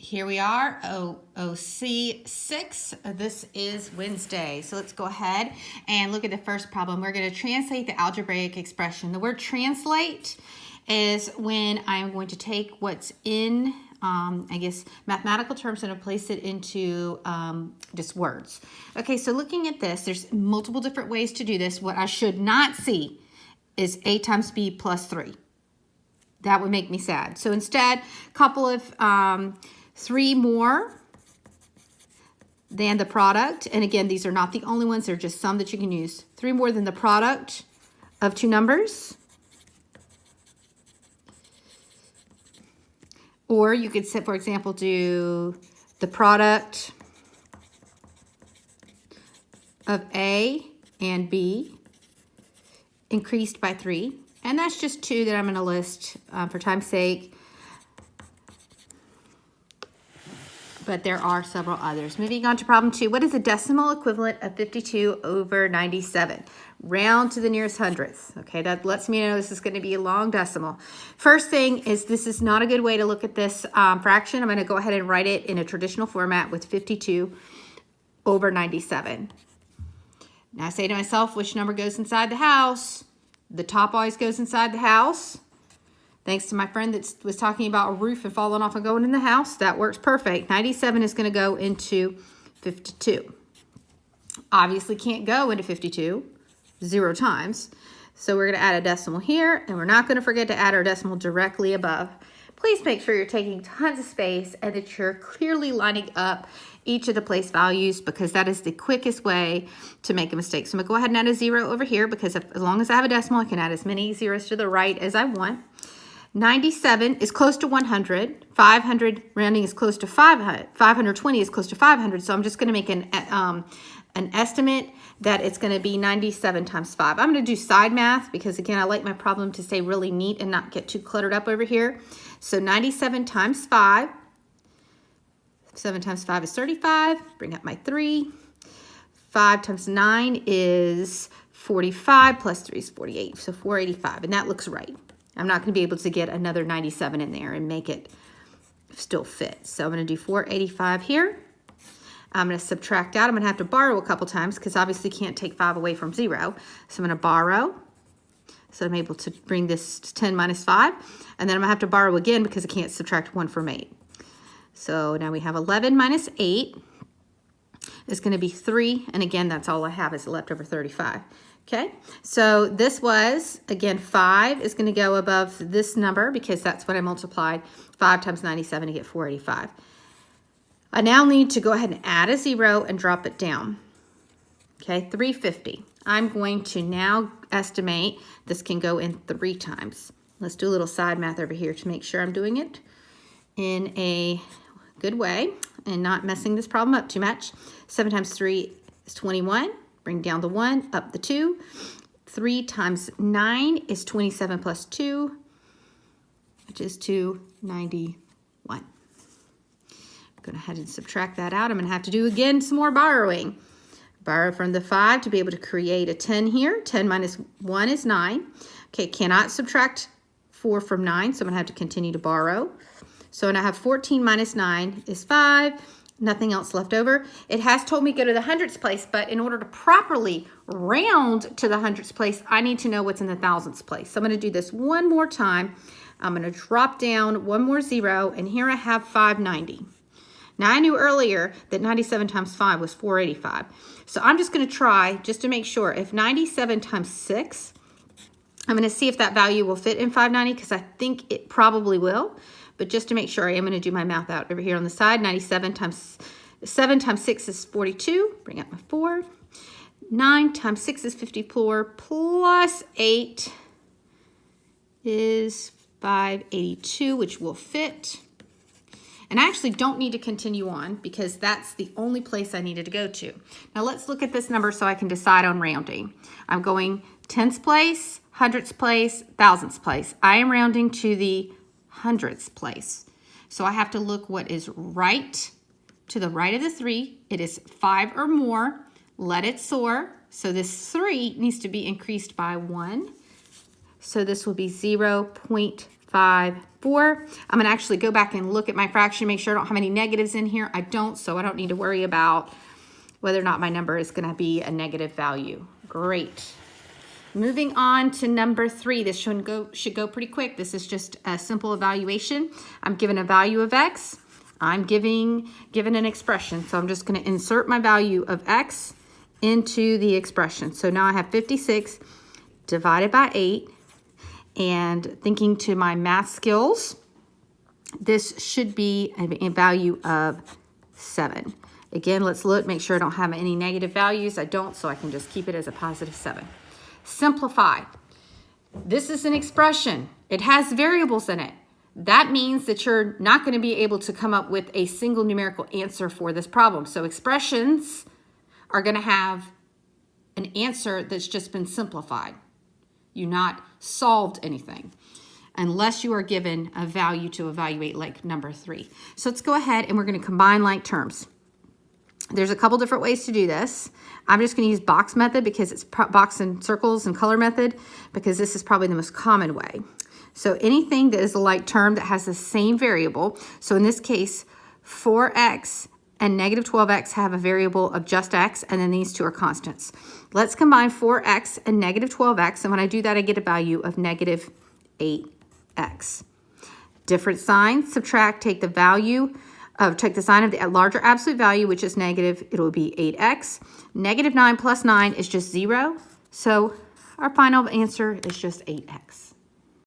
Here we are, OOC 6. This is Wednesday. So let's go ahead and look at the first problem. We're going to translate the algebraic expression. The word translate is when I'm going to take what's in, mathematical terms and place it into just words. Okay, so looking at this, there's multiple different ways to do this. What I should not see is a times b plus 3. That would make me sad. So instead, a couple of 3 more than the product. And again, these are not the only ones. They're just some that you can use. 3 more than the product of 2 numbers. Or you could, for example, do the product of A and B increased by 3. And that's just 2 that I'm going to list for time's sake. But there are several others. Moving on to problem 2. What is the decimal equivalent of 52 over 97? Round to the nearest hundredth. Okay, that lets me know this is going to be a long decimal. First thing is this is not a good way to look at this fraction. I'm going to go ahead and write it in a traditional format with 52 over 97. Now I say to myself, which number goes inside the house? The top always goes inside the house. Thanks to my friend that was talking about a roof and falling off and going in the house. That works perfect. 97 is going to go into 52. Obviously can't go into 52 0 times. So we're going to add a decimal here, and we're not going to forget to add our decimal directly above. Please make sure you're taking tons of space and that you're clearly lining up each of the place values, because that is the quickest way to make a mistake. So I'm going to go ahead and add a 0 over here, because as long as I have a decimal, I can add as many zeros to the right as I want. 97 is close to 100. 500 rounding is close to 500. 520 is close to 500. So I'm just going to make an estimate that it's going to be 97 times 5. I'm going to do side math because, again, I like my problem to stay really neat and not get too cluttered up over here. So 97 times 5. 7 times 5 is 35. Bring up my 3. 5 times 9 is 45 plus 3 is 48. So 485. And that looks right. I'm not going to be able to get another 97 in there and make it still fit. So I'm going to do 485 here. I'm going to subtract out. I'm going to have to borrow a couple times because obviously can't take 5 away from 0. So I'm going to borrow. So I'm able to bring this to 10 minus 5. And then I'm going to have to borrow again because I can't subtract 1 from 8. So now we have 11 minus 8 is going to be 3. And again, that's all I have is left over 35. Okay, so this was, again, 5 is going to go above this number because that's what I multiplied. 5 times 97 to get 485. I now need to go ahead and add a 0 and drop it down. Okay, 350. I'm going to now estimate this can go in 3 times. Let's do a little side math over here to make sure I'm doing it in a good way and not messing this problem up too much. 7 times 3 is 21. Bring down the 1, up the 2. 3 times 9 is 27 plus 2, which is 291. Go ahead and subtract that out. I'm going to have to do again some more borrowing. Borrow from the 5 to be able to create a 10 here. 10 minus 1 is 9. Okay, cannot subtract 4 from 9, so I'm going to have to continue to borrow. So when I have 14 minus 9 is 5. Nothing else left over. It has told me go to the hundredths place, but in order to properly round to the hundredths place, I need to know what's in the thousandths place. So I'm going to do this one more time. I'm going to drop down 1 more 0, and here I have 590. Now I knew earlier that 97 times 5 was 485. So I'm just going to try, just to make sure, if 97 times 6, I'm going to see if that value will fit in 590, because I think it probably will. But just to make sure, I am going to do my math out over here on the side. 97 times 7 times 6 is 42. Bring up my 4. 9 times 6 is 54. Plus 8 is 582, which will fit. And I actually don't need to continue on because that's the only place I needed to go to. Now let's look at this number so I can decide on rounding. I'm going tenths place, hundredths place, thousandths place. I am rounding to the hundredths place. So I have to look what is right to the right of the 3. It is 5 or more. Let it soar. So this 3 needs to be increased by 1. So this will be 0.5. 5, 4. I'm going to actually go back and look at my fraction, make sure I don't have any negatives in here. I don't, so I don't need to worry about whether or not my number is going to be a negative value. Great. Moving on to number 3. This should go pretty quick. This is just a simple evaluation. I'm given a value of x. I'm given an expression. So I'm just going to insert my value of x into the expression. So now I have 56 divided by 8. And thinking to my math skills, this should be a value of 7. Again, let's look, make sure I don't have any negative values. I don't, so I can just keep it as a positive 7. Simplify. This is an expression. It has variables in it. That means that you're not going to be able to come up with a single numerical answer for this problem. So expressions are going to have an answer that's just been simplified. You've not solved anything unless you are given a value to evaluate, like number 3. So let's go ahead and we're going to combine like terms. There's a couple different ways to do this. I'm just going to use box method because it's box and circles and color method, because this is probably the most common way. So anything that is a like term that has the same variable. So in this case, 4x and negative 12x have a variable of just x, and then these two are constants. Let's combine 4x and negative 12x, and when I do that, I get a value of negative 8x. Different signs, subtract, take the sign of the larger absolute value, which is negative, it will be 8x. Negative 9 plus 9 is just 0, so our final answer is just 8x.